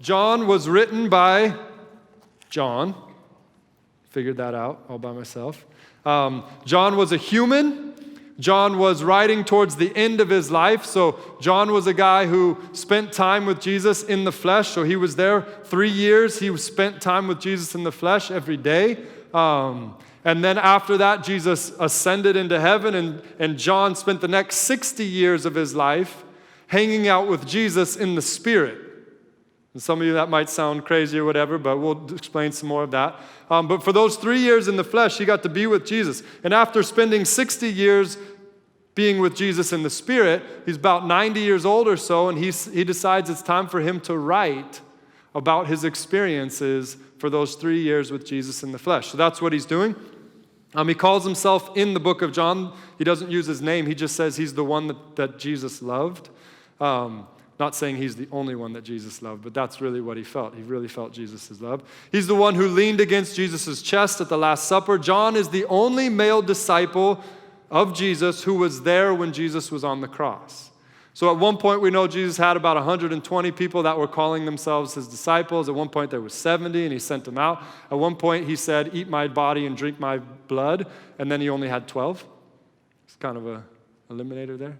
John was written by John. Figured that out all by myself. John was a human. John was writing towards the end of his life. So John was a guy who spent time with Jesus in the flesh. So he was there 3 years. He spent time with Jesus in the flesh every day. And then after that, Jesus ascended into heaven, and John spent the next 60 years of his life hanging out with Jesus in the Spirit. And some of you, that might sound crazy or whatever, but we'll explain some more of that. But for those 3 years in the flesh, he got to be with Jesus. And after spending 60 years being with Jesus in the Spirit, he's about 90 years old or so, and he decides it's time for him to write about his experiences for those 3 years with Jesus in the flesh. So that's what he's doing. He calls himself in the book of John. He doesn't use his name. He just says he's the one that Jesus loved. Not saying he's the only one that Jesus loved, but that's really what he felt. He really felt Jesus' love. He's the one who leaned against Jesus' chest at the Last Supper. John is the only male disciple of Jesus who was there when Jesus was on the cross. So at one point, we know Jesus had about 120 people that were calling themselves his disciples. At one point, there was 70, and he sent them out. At one point, he said, "Eat my body and drink my blood," and then he only had 12. It's kind of a eliminator there.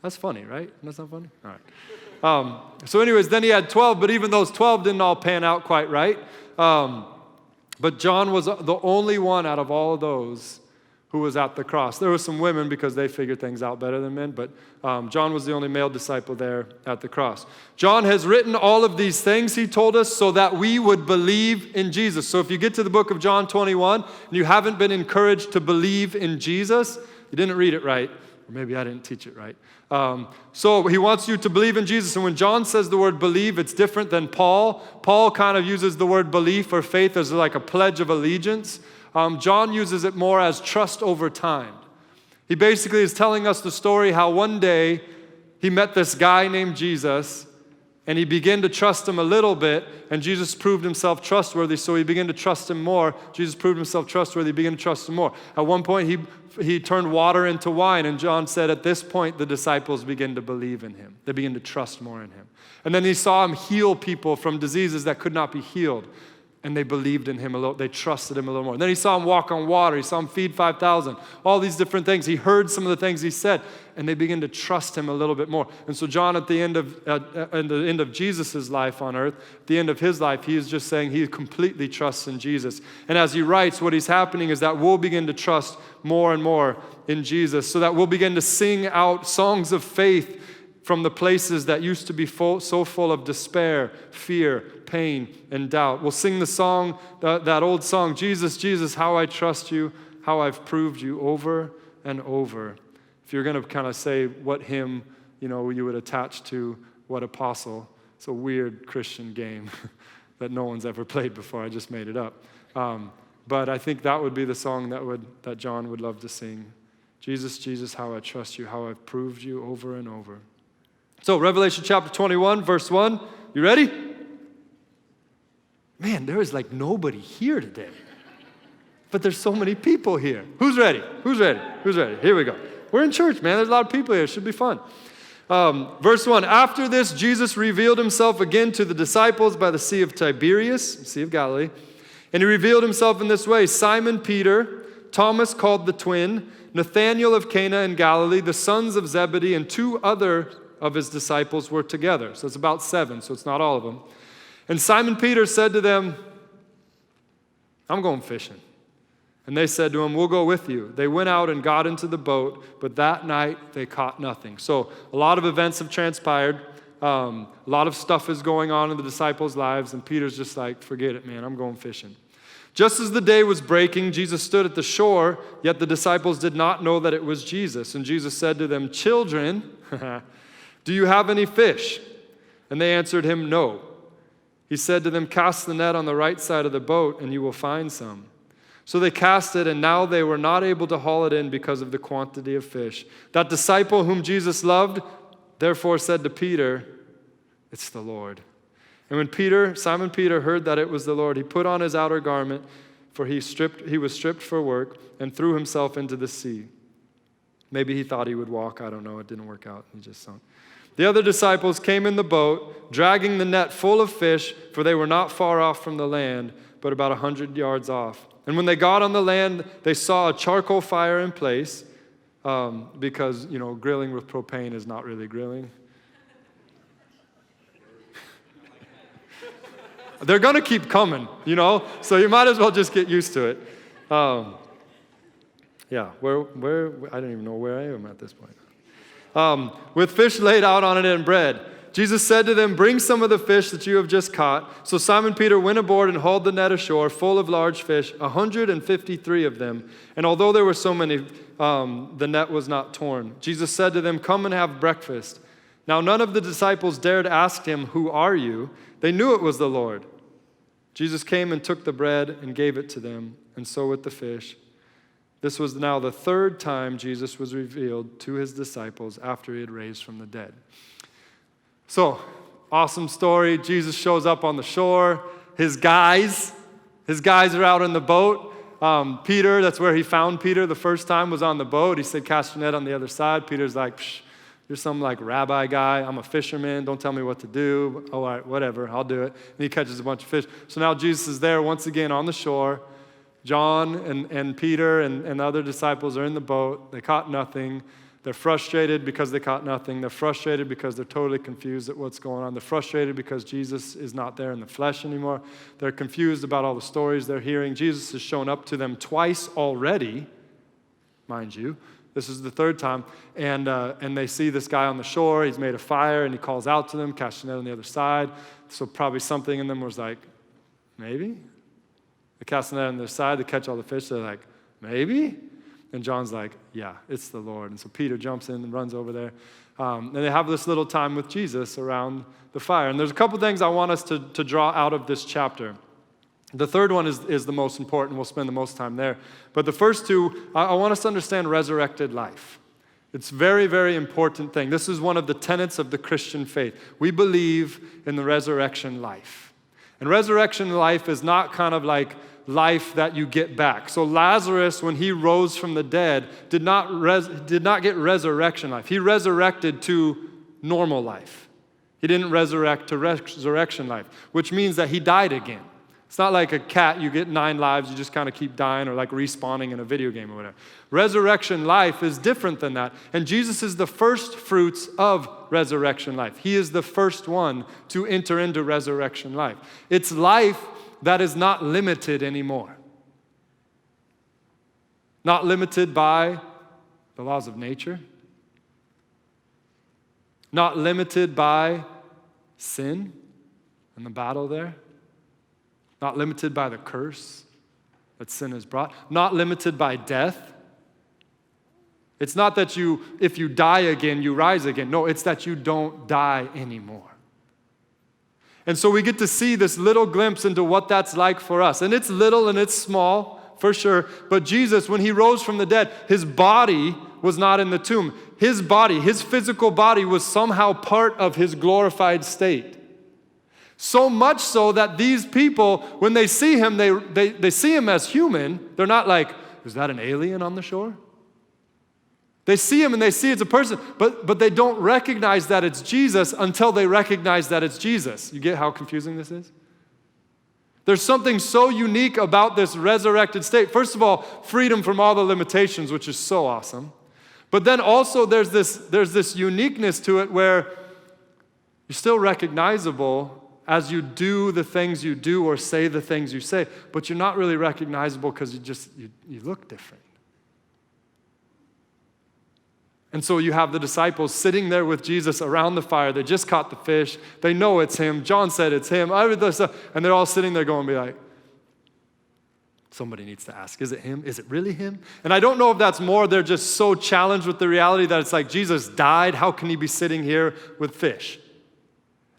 That's funny, right? That's not funny? All right. So anyways, then he had 12, but even those 12 didn't all pan out quite right. But John was the only one out of all of those who was at the cross. There were some women because they figured things out better than men, but John was the only male disciple there at the cross. John has written all of these things, he told us, so that we would believe in Jesus. So if you get to the book of John 21 and you haven't been encouraged to believe in Jesus, you didn't read it right, or maybe I didn't teach it right. So he wants you to believe in Jesus. And when John says the word believe, it's different than Paul. Paul kind of uses the word belief or faith as like a pledge of allegiance. John uses it more as trust over time. He basically is telling us the story how one day he met this guy named Jesus, and he began to trust him a little bit, and Jesus proved himself trustworthy, so he began to trust him more. Jesus proved himself trustworthy, he began to trust him more. At one point, he turned water into wine, and John said at this point, the disciples began to believe in him. They began to trust more in him. And then he saw him heal people from diseases that could not be healed. And they believed in him a little, they trusted him a little more. And then he saw him walk on water, he saw him feed 5,000, all these different things. He heard some of the things he said, and they began to trust him a little bit more. And so John, at the end of Jesus' life on earth, at the end of his life, he is just saying he completely trusts in Jesus. And as he writes, what is happening is that we'll begin to trust more and more in Jesus, so that we'll begin to sing out songs of faith from the places that used to be so full of despair, fear, pain, and doubt. We'll sing the song, that old song, "Jesus, Jesus, how I trust you, how I've proved you," over and over. If you're going to kind of say what hymn, you would attach to what apostle, it's a weird Christian game that no one's ever played before. I just made it up. But I think that would be the song that John would love to sing. "Jesus, Jesus, how I trust you, how I've proved you over and over." So Revelation chapter 21, verse 1. You ready? Man, there is like nobody here today. But there's so many people here. Who's ready? Who's ready? Who's ready? Here we go. We're in church, man. There's a lot of people here. It should be fun. Verse 1. After this, Jesus revealed himself again to the disciples by the Sea of Tiberias, Sea of Galilee. And he revealed himself in this way: Simon Peter, Thomas called the twin, Nathanael of Cana in Galilee, the sons of Zebedee, and 2 other of his disciples were together. So it's about 7, so it's not all of them. And Simon Peter said to them, "I'm going fishing." And they said to him, "We'll go with you." They went out and got into the boat, but that night they caught nothing. So a lot of events have transpired. A lot of stuff is going on in the disciples' lives, and Peter's just like, "Forget it, man, I'm going fishing." Just as the day was breaking, Jesus stood at the shore, yet the disciples did not know that it was Jesus. And Jesus said to them, "Children, do you have any fish?" And they answered him, "No." He said to them, "Cast the net on the right side of the boat, and you will find some." So they cast it, and now they were not able to haul it in because of the quantity of fish. That disciple whom Jesus loved, therefore said to Peter, "It's the Lord." And when Simon Peter heard that it was the Lord, he put on his outer garment, for he was stripped for work, and threw himself into the sea. Maybe he thought he would walk. I don't know. It didn't work out. He just sunk. The other disciples came in the boat, dragging the net full of fish, for they were not far off from the land, but about 100 yards off. And when they got on the land, they saw a charcoal fire in place, because, grilling with propane is not really grilling. They're going to keep coming, so you might as well just get used to it. Where I don't even know where I am at this point. With fish laid out on it and bread. Jesus said to them, "Bring some of the fish that you have just caught." So Simon Peter went aboard and hauled the net ashore full of large fish, 153 of them. And although there were so many, the net was not torn. Jesus said to them, "Come and have breakfast." Now none of the disciples dared ask him, "Who are you?" They knew it was the Lord. Jesus came and took the bread and gave it to them, and so with the fish. This was now the third time Jesus was revealed to his disciples after he had raised from the dead. So, awesome story. Jesus shows up on the shore. His guys are out in the boat. Peter, that's where he found Peter the first time, was on the boat. He said, "Cast your net on the other side." Peter's like, "Psh, you're some rabbi guy. I'm a fisherman. Don't tell me what to do." "Oh, all right, whatever, I'll do it." And he catches a bunch of fish. So now Jesus is there once again on the shore. John and Peter and the other disciples are in the boat. They caught nothing. They're frustrated because they caught nothing. They're frustrated because they're totally confused at what's going on. They're frustrated because Jesus is not there in the flesh anymore. They're confused about all the stories they're hearing. Jesus has shown up to them twice already, mind you. This is the third time. And they see this guy on the shore. He's made a fire, and he calls out to them, "Cast your net on the other side." So probably something in them was like, maybe? They cast the net on their side, they catch all the fish, they're like, maybe? And John's like, "Yeah, it's the Lord." And so Peter jumps in and runs over there. And they have this little time with Jesus around the fire. And there's a couple things I want us to draw out of this chapter. The third one is the most important. We'll spend the most time there. But the first two, I want us to understand resurrected life. It's a very, very important thing. This is one of the tenets of the Christian faith. We believe in the resurrection life. And resurrection life is not kind of like life that you get back. So Lazarus, when he rose from the dead, did not get resurrection life. He resurrected to normal life. He didn't resurrect to resurrection life, which means that he died again. It's not like a cat, you get 9 lives, you just kind of keep dying, or like respawning in a video game or whatever. Resurrection life is different than that. And Jesus is the first fruits of resurrection life. He is the first one to enter into resurrection life. It's life that is not limited anymore. Not limited by the laws of nature. Not limited by sin and the battle there. Not limited by the curse that sin has brought. Not limited by death. It's not that if you die again, you rise again. No, it's that you don't die anymore. And so we get to see this little glimpse into what that's like for us. And it's little and it's small, for sure. But Jesus, when he rose from the dead, his body was not in the tomb. His body, his physical body, was somehow part of his glorified state. So much so that these people, when they see him, they see him as human. They're not like, "Is that an alien on the shore?" They see him and they see it's a person, but they don't recognize that it's Jesus until they recognize that it's Jesus. You get how confusing this is? There's something so unique about this resurrected state. First of all, freedom from all the limitations, which is so awesome. But then also there's this uniqueness to it where you're still recognizable as you do the things you do or say the things you say, but you're not really recognizable because you look different. And so you have the disciples sitting there with Jesus around the fire. They just caught the fish. They know it's him. John said it's him. And they're all sitting there going, somebody needs to ask, is it him? Is it really him? And I don't know if that's more, they're just so challenged with the reality that it's like, Jesus died. How can he be sitting here with fish?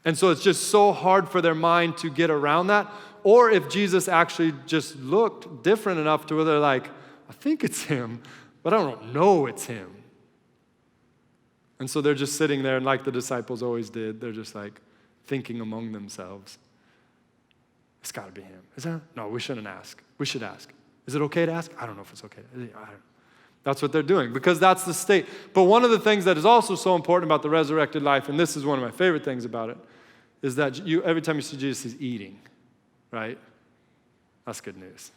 And so it's just so hard for their mind to get around that. Or if Jesus actually just looked different enough to where they're like, I think it's him, but I don't know it's him. And so they're just sitting there, and like the disciples always did, they're just like thinking among themselves, it's got to be him. Is that? No, we shouldn't ask. We should ask. Is it okay to ask? I don't know if it's okay. That's what they're doing, because that's the state. But one of the things that is also so important about the resurrected life, and this is one of my favorite things about it, is that every time you see Jesus, he's eating, right? That's good news.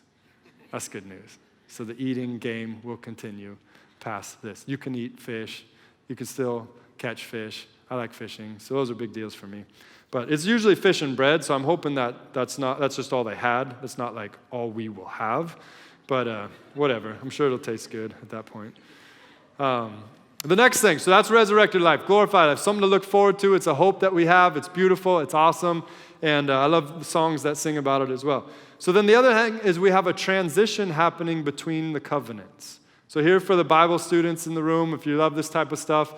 That's good news. So the eating game will continue past this. You can eat fish. You can still catch fish. I like fishing, so those are big deals for me. But it's usually fish and bread, so I'm hoping that's just all they had. That's not like all we will have. But whatever. I'm sure it'll taste good at that point. The next thing, so that's resurrected life, glorified life, something to look forward to. It's a hope that we have. It's beautiful. It's awesome. And I love the songs that sing about it as well. So then the other thing is we have a transition happening between the covenants. So here for the Bible students in the room, if you love this type of stuff,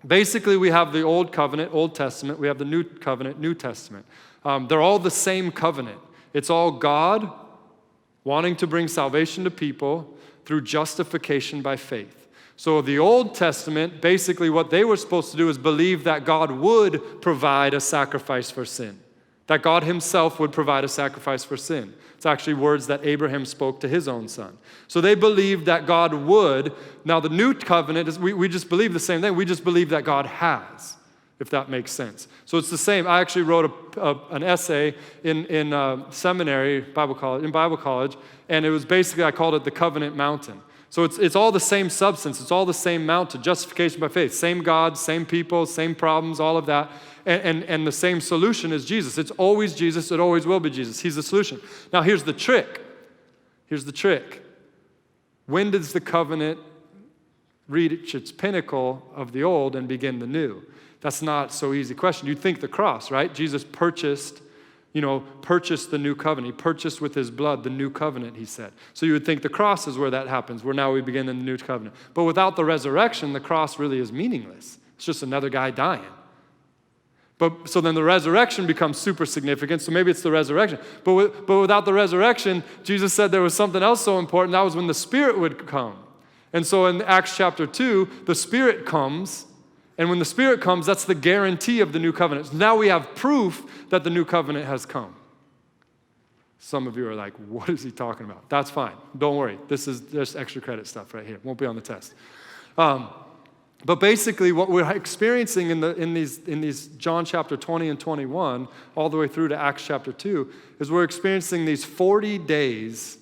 basically we have the Old Covenant, Old Testament. We have the New Covenant, New Testament. They're all the same covenant. It's all God wanting to bring salvation to people through justification by faith. So the Old Testament, basically what they were supposed to do is believe that God would provide a sacrifice for sin, that God himself would provide a sacrifice for sin. It's actually words that Abraham spoke to his own son. So they believed that God would. Now the New Covenant, is we just believe the same thing. We just believe that God has, if that makes sense. So it's the same. I actually wrote an essay in seminary, Bible college, and it was basically, I called it the Covenant Mountain. So it's all the same substance. It's all the same mountain, justification by faith. Same God, same people, same problems, all of that. And the same solution is Jesus. It's always Jesus. It always will be Jesus. He's the solution. Now here's the trick. Here's the trick. When does the covenant reach its pinnacle of the old and begin the new? That's not so easy question. You'd think the cross, right? Jesus purchased the new covenant. He purchased with his blood the new covenant, he said. So you would think the cross is where that happens, where now we begin in the new covenant. But without the resurrection, the cross really is meaningless. It's just another guy dying. But so then the resurrection becomes super significant, so maybe it's the resurrection. But without the resurrection, Jesus said there was something else so important. That was when the Spirit would come. And so in Acts chapter 2, the Spirit comes. And when the Spirit comes, that's the guarantee of the new covenant. Now we have proof that the new covenant has come. Some of you are like, what is he talking about? That's fine. Don't worry. This is just extra credit stuff right here. Won't be on the test. But basically what we're experiencing in these John chapter 20 and 21, all the way through to Acts chapter 2, is we're experiencing these 40 days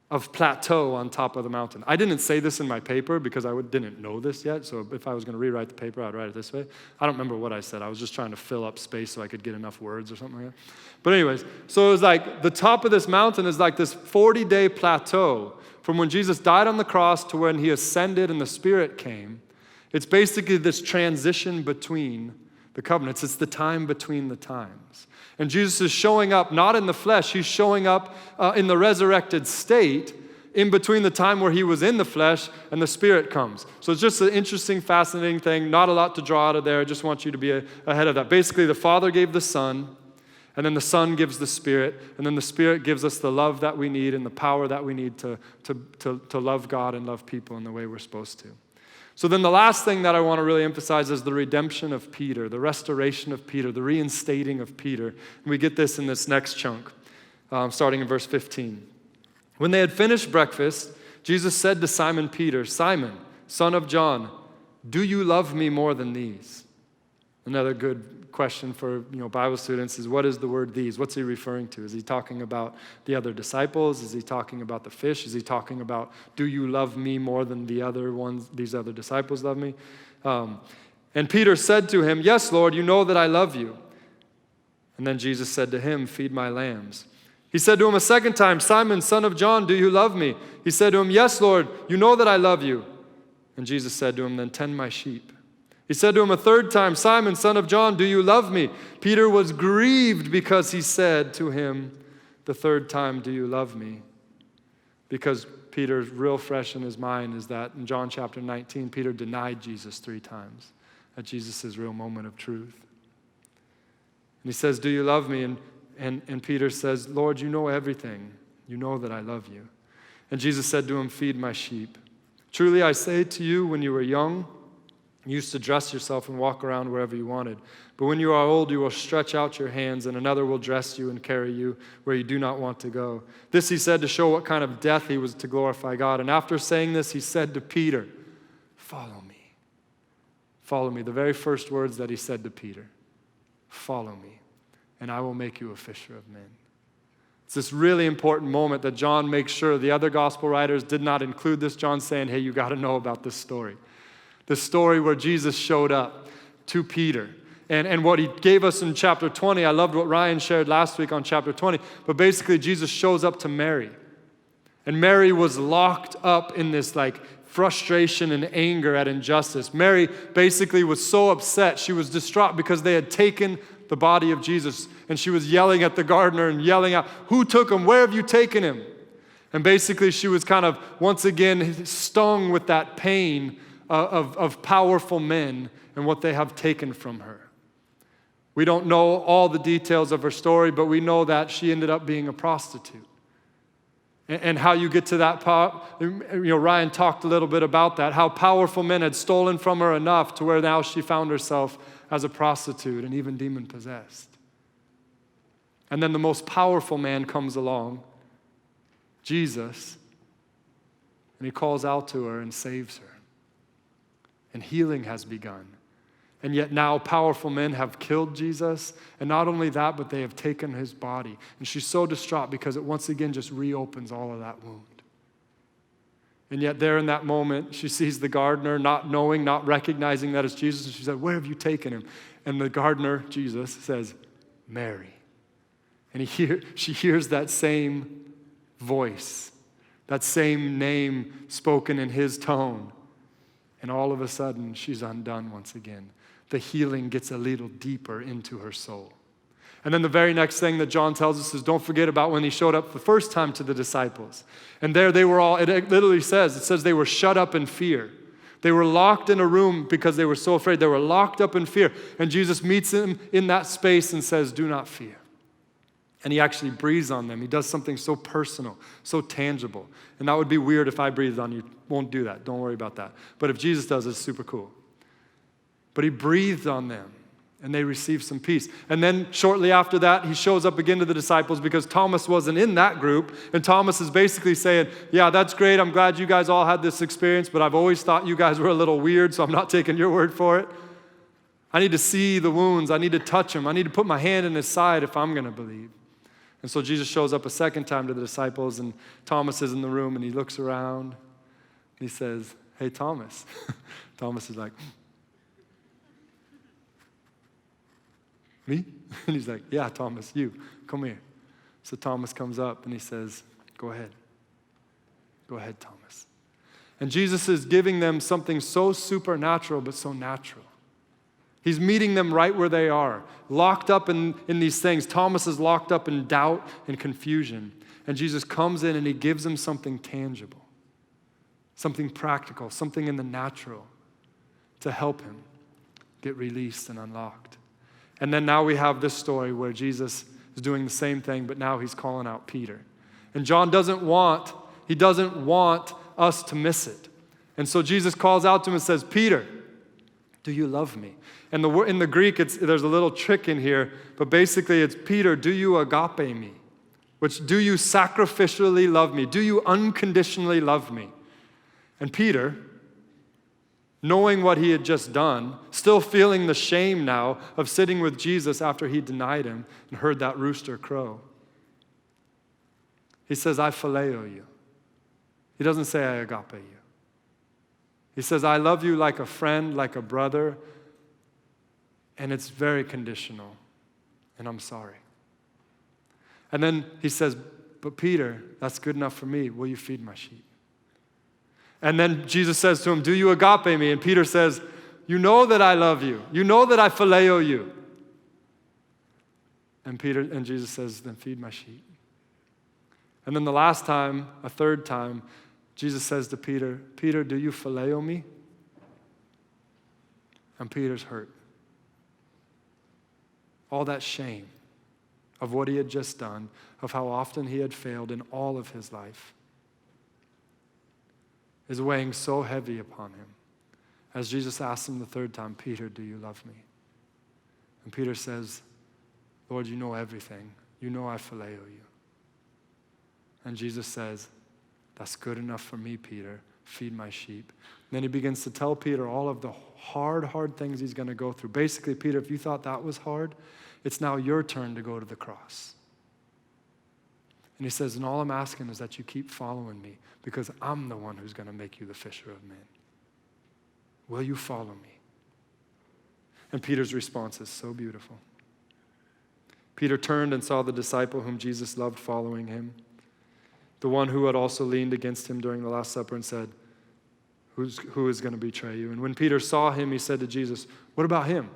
of plateau on top of the mountain. I didn't say this in my paper because I didn't know this yet, so if I was going to rewrite the paper, I'd write it this way. I don't remember what I said. I was just trying to fill up space so I could get enough words or something like that. But anyways, so it was like the top of this mountain is like this 40-day plateau from when Jesus died on the cross to when he ascended and the Spirit came. It's basically this transition between the covenants. It's the time between the times. And Jesus is showing up not in the flesh, he's showing up in the resurrected state in between the time where he was in the flesh and the Spirit comes. So it's just an interesting, fascinating thing. Not a lot to draw out of there. I just want you to be ahead of that. Basically, the Father gave the Son, and then the Son gives the Spirit, and then the Spirit gives us the love that we need and the power that we need to love God and love people in the way we're supposed to. So then the last thing that I want to really emphasize is the redemption of Peter, the restoration of Peter, the reinstating of Peter. And we get this in this next chunk, starting in verse 15. When they had finished breakfast, Jesus said to Simon Peter, "Simon, son of John, do you love me more than these?" Another good question for Bible students is, what is the word these? What's he referring to? Is he talking about the other disciples? Is he talking about the fish? Is he talking about, do you love me more than the other ones, these other disciples love me? And Peter said to him, "Yes, Lord, you know that I love you." And then Jesus said to him, "Feed my lambs." He said to him a second time, "Simon, son of John, do you love me?" He said to him, "Yes, Lord, you know that I love you." And Jesus said to him, "Then tend my sheep." He said to him a third time, "Simon, son of John, do you love me?" Peter was grieved because he said to him the third time, "Do you love me?" Because Peter's real fresh in his mind is that in John chapter 19, Peter denied Jesus 3 times at Jesus' real moment of truth. And he says, "Do you love me?" And Peter says, "Lord, you know everything. You know that I love you." And Jesus said to him, "Feed my sheep. Truly I say to you, when you were young, You used to dress yourself and walk around wherever you wanted. But when you are old, you will stretch out your hands, and another will dress you and carry you where you do not want to go. This he said to show what kind of death he was to glorify God. And after saying this, he said to Peter, follow me. Follow me. The very first words that he said to Peter, follow me, and I will make you a fisher of men. It's this really important moment that John makes sure the other gospel writers did not include this. John's saying, hey, you got to know about this story. The story where Jesus showed up to Peter. And what he gave us in chapter 20, I loved what Ryan shared last week on chapter 20, but basically Jesus shows up to Mary. And Mary was locked up in this frustration and anger at injustice. Mary basically was so upset, she was distraught because they had taken the body of Jesus. And she was yelling at the gardener and yelling out, who took him? Where have you taken him? And basically she was kind of once again stung with that pain of powerful men and what they have taken from her. We don't know all the details of her story, but we know that she ended up being a prostitute. And how you get to that part, Ryan talked a little bit about that, how powerful men had stolen from her enough to where now she found herself as a prostitute and even demon-possessed. And then the most powerful man comes along, Jesus, and he calls out to her and saves her. And healing has begun. And yet now powerful men have killed Jesus. And not only that, but they have taken his body. And she's so distraught because it once again just reopens all of that wound. And yet there in that moment, she sees the gardener not knowing, not recognizing that it's Jesus. And she said, where have you taken him? And the gardener, Jesus, says, Mary. And she hears that same voice, that same name spoken in his tone. And all of a sudden, she's undone once again. The healing gets a little deeper into her soul. And then the very next thing that John tells us is don't forget about when he showed up the first time to the disciples. And there they were all, it literally says, they were shut up in fear. They were locked in a room because they were so afraid. They were locked up in fear. And Jesus meets them in that space and says, do not fear. And he actually breathes on them. He does something so personal, so tangible. And that would be weird if I breathed on you. Won't do that. Don't worry about that. But if Jesus does, it's super cool. But he breathed on them, and they received some peace. And then shortly after that, he shows up again to the disciples because Thomas wasn't in that group. And Thomas is basically saying, yeah, that's great. I'm glad you guys all had this experience, but I've always thought you guys were a little weird, so I'm not taking your word for it. I need to see the wounds. I need to touch them. I need to put my hand in his side if I'm going to believe. And so Jesus shows up a second time to the disciples, and Thomas is in the room, and he looks around, and he says, hey, Thomas. Thomas is like, me? And he's like, yeah, Thomas, you, come here. So Thomas comes up, and he says, go ahead. Go ahead, Thomas. And Jesus is giving them something so supernatural, but so natural. He's meeting them right where they are, locked up in these things. Thomas is locked up in doubt and confusion. And Jesus comes in and he gives him something tangible, something practical, something in the natural to help him get released and unlocked. And then now we have this story where Jesus is doing the same thing, but now he's calling out Peter. And John doesn't want us to miss it. And so Jesus calls out to him and says, Peter, do you love me? And in the Greek, there's a little trick in here, but basically it's, Peter, do you agape me? Which, do you sacrificially love me? Do you unconditionally love me? And Peter, knowing what he had just done, still feeling the shame now of sitting with Jesus after he denied him and heard that rooster crow, he says, I phileo you. He doesn't say I agape you. He says, I love you like a friend, like a brother, and it's very conditional, and I'm sorry. And then he says, but Peter, that's good enough for me. Will you feed my sheep? And then Jesus says to him, do you agape me? And Peter says, you know that I love you. You know that I phileo you. And Jesus says, then feed my sheep. And then the last time, a third time, Jesus says to Peter, Peter, do you phileo me? And Peter's hurt. All that shame of what he had just done, of how often he had failed in all of his life, is weighing so heavy upon him. as Jesus asks him the third time, Peter, do you love me? And Peter says, Lord, you know everything. You know I phileo you. And Jesus says, that's good enough for me, Peter. Feed my sheep. And then he begins to tell Peter all of the hard things he's going to go through. Basically, Peter, if you thought that was hard, it's now your turn to go to the cross. And he says, and all I'm asking is that you keep following me because I'm the one who's going to make you the fisher of men. Will you follow me? And Peter's response is so beautiful. Peter turned and saw the disciple whom Jesus loved following him, the one who had also leaned against him during the Last Supper and said, who is going to betray you? And when Peter saw him, he said to Jesus, what about him?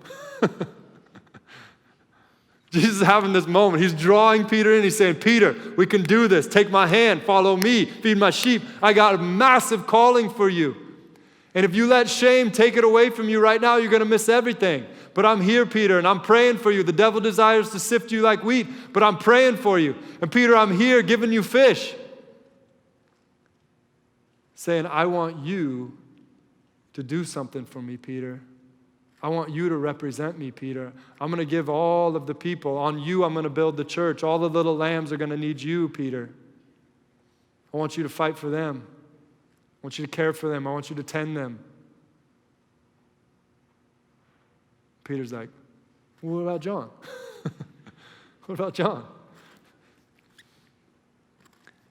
Jesus is having this moment. He's drawing Peter in. He's saying, Peter, we can do this. Take my hand. Follow me. Feed my sheep. I got a massive calling for you. And if you let shame take it away from you right now, you're going to miss everything. But I'm here, Peter, and I'm praying for you. The devil desires to sift you like wheat, but I'm praying for you. And Peter, I'm here giving you fish. Saying, I want you to do something for me, Peter. I want you to represent me, Peter. I'm going to give all of the people. On you, I'm going to build the church. All the little lambs are going to need you, Peter. I want you to fight for them. I want you to care for them. I want you to tend them. Peter's like, well, what about John? What about John?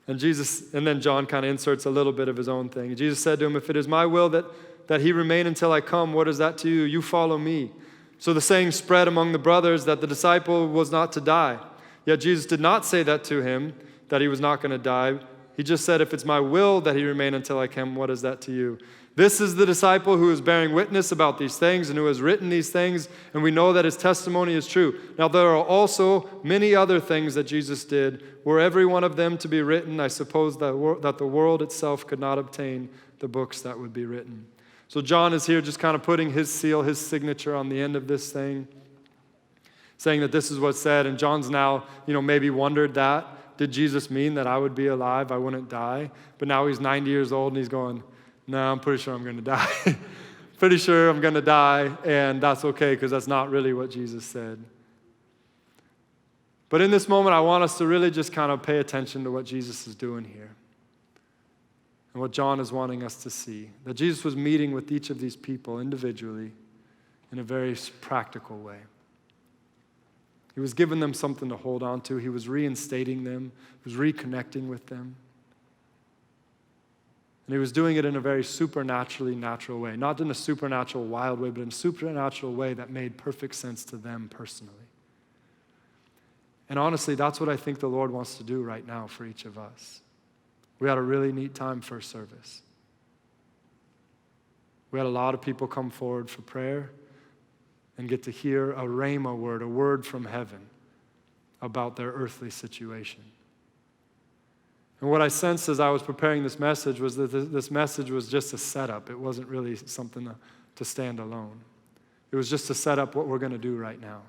And then John kind of inserts a little bit of his own thing. Jesus said to him, if it is my will that he remain until I come, what is that to you? You follow me. So the saying spread among the brothers that the disciple was not to die. Yet Jesus did not say that to him, that he was not going to die. He just said, if it's my will that he remain until I come, what is that to you? This is the disciple who is bearing witness about these things and who has written these things, and we know that his testimony is true. Now there are also many other things that Jesus did. Were every one of them to be written, I suppose that the world itself could not obtain the books that would be written. So John is here just kind of putting his seal, his signature on the end of this thing, saying that this is what's said. And John's now, maybe wondered that. Did Jesus mean that I would be alive, I wouldn't die? But now he's 90 years old and he's going, no, I'm pretty sure I'm going to die. Pretty sure I'm going to die, and that's okay because that's not really what Jesus said. But in this moment, I want us to really just kind of pay attention to what Jesus is doing here and what John is wanting us to see. That Jesus was meeting with each of these people individually in a very practical way. He was giving them something to hold on to. He was reinstating them. He was reconnecting with them. And he was doing it in a very supernaturally natural way. Not in a supernatural wild way, but in a supernatural way that made perfect sense to them personally. And honestly, that's what I think the Lord wants to do right now for each of us. We had a really neat time first service. We had a lot of people come forward for prayer and get to hear a rhema word, a word from heaven about their earthly situation. And what I sensed as I was preparing this message was that this message was just a setup. It wasn't really something to stand alone. It was just to set up what we're going to do right now.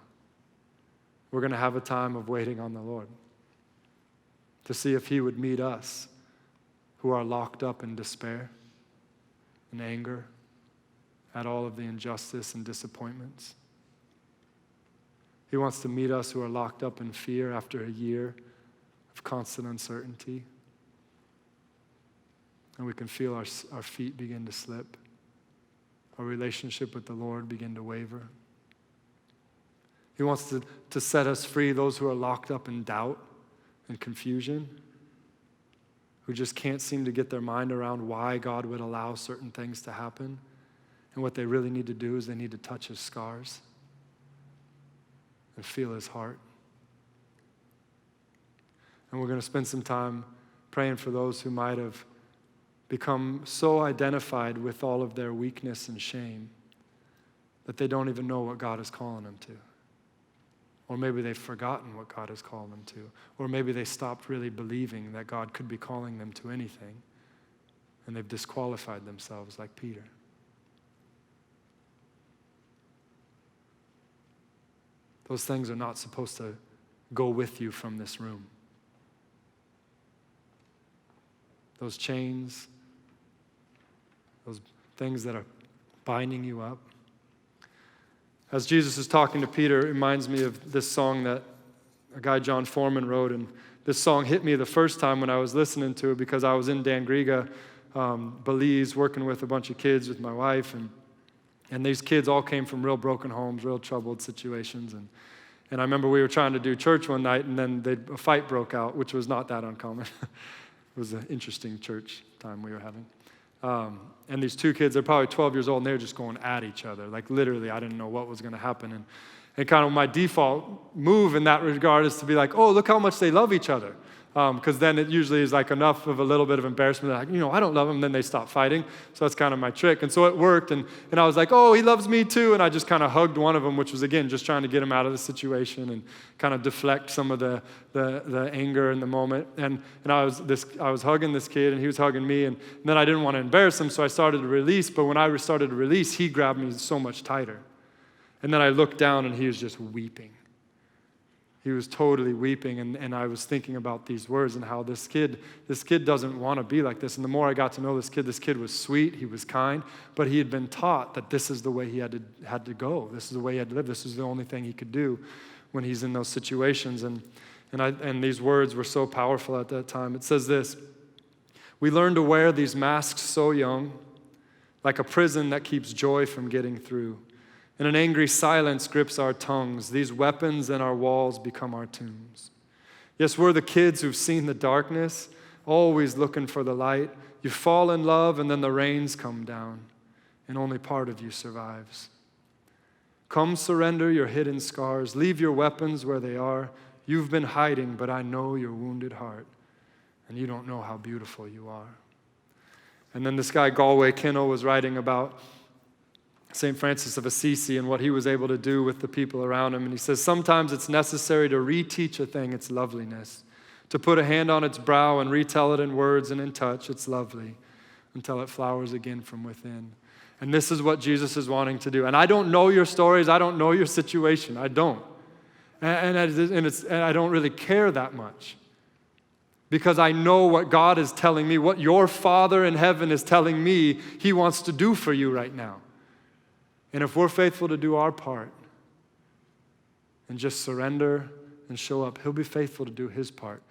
We're going to have a time of waiting on the Lord to see if he would meet us who are locked up in despair and anger at all of the injustice and disappointments. He wants to meet us who are locked up in fear after a year of constant uncertainty. And we can feel our feet begin to slip, our relationship with the Lord begin to waver. He wants to set us free, those who are locked up in doubt and confusion, who just can't seem to get their mind around why God would allow certain things to happen. And what they really need to do is they need to touch his scars and feel his heart. And we're going to spend some time praying for those who might have become so identified with all of their weakness and shame that they don't even know what God is calling them to. Or maybe they've forgotten what God is calling them to. Or maybe they stopped really believing that God could be calling them to anything, and they've disqualified themselves like Peter. Those things are not supposed to go with you from this room. Those chains, those things that are binding you up. As Jesus is talking to Peter, it reminds me of this song that a guy, John Foreman, wrote. And this song hit me the first time when I was listening to it because I was in Dangriga, Belize, working with a bunch of kids with my wife. And these kids all came from real broken homes, real troubled situations. And I remember we were trying to do church one night, and then a fight broke out, which was not that uncommon. It was an interesting church time we were having. And these two kids, they're probably 12 years old, and they were just going at each other. Like literally, I didn't know what was going to happen. And kind of my default move in that regard is to be like, oh, look how much they love each other. Because then it usually is like enough of a little bit of embarrassment. Like, I don't love him. Then they stop fighting. So that's kind of my trick. And so it worked. And I was like, oh, he loves me too. And I just kind of hugged one of them, which was, again, just trying to get him out of the situation and kind of deflect some of the anger in the moment. And I was hugging this kid, and he was hugging me. And then I didn't want to embarrass him, so I started to release. But when I started to release, he grabbed me so much tighter. And then I looked down, and he was just weeping. He was totally weeping, and I was thinking about these words and how this kid doesn't want to be like this. And the more I got to know this kid was sweet, he was kind, but he had been taught that this is the way he had to go. This is the way he had to live. This is the only thing he could do when he's in those situations. And these words were so powerful at that time. It says this: we learn to wear these masks so young, like a prison that keeps joy from getting through. And an angry silence grips our tongues. These weapons and our walls become our tombs. Yes, we're the kids who've seen the darkness, always looking for the light. You fall in love, and then the rains come down, and only part of you survives. Come surrender your hidden scars. Leave your weapons where they are. You've been hiding, but I know your wounded heart, and you don't know how beautiful you are. And then this guy, Galway Kinnell, was writing about St. Francis of Assisi and what he was able to do with the people around him. And he says, sometimes it's necessary to reteach a thing its loveliness, to put a hand on its brow and retell it in words and in touch. It's lovely until it flowers again from within. And this is what Jesus is wanting to do. And I don't know your stories. I don't know your situation. I don't. And I don't really care that much, because I know what God is telling me, what your Father in heaven is telling me he wants to do for you right now. And if we're faithful to do our part and just surrender and show up, he'll be faithful to do his part.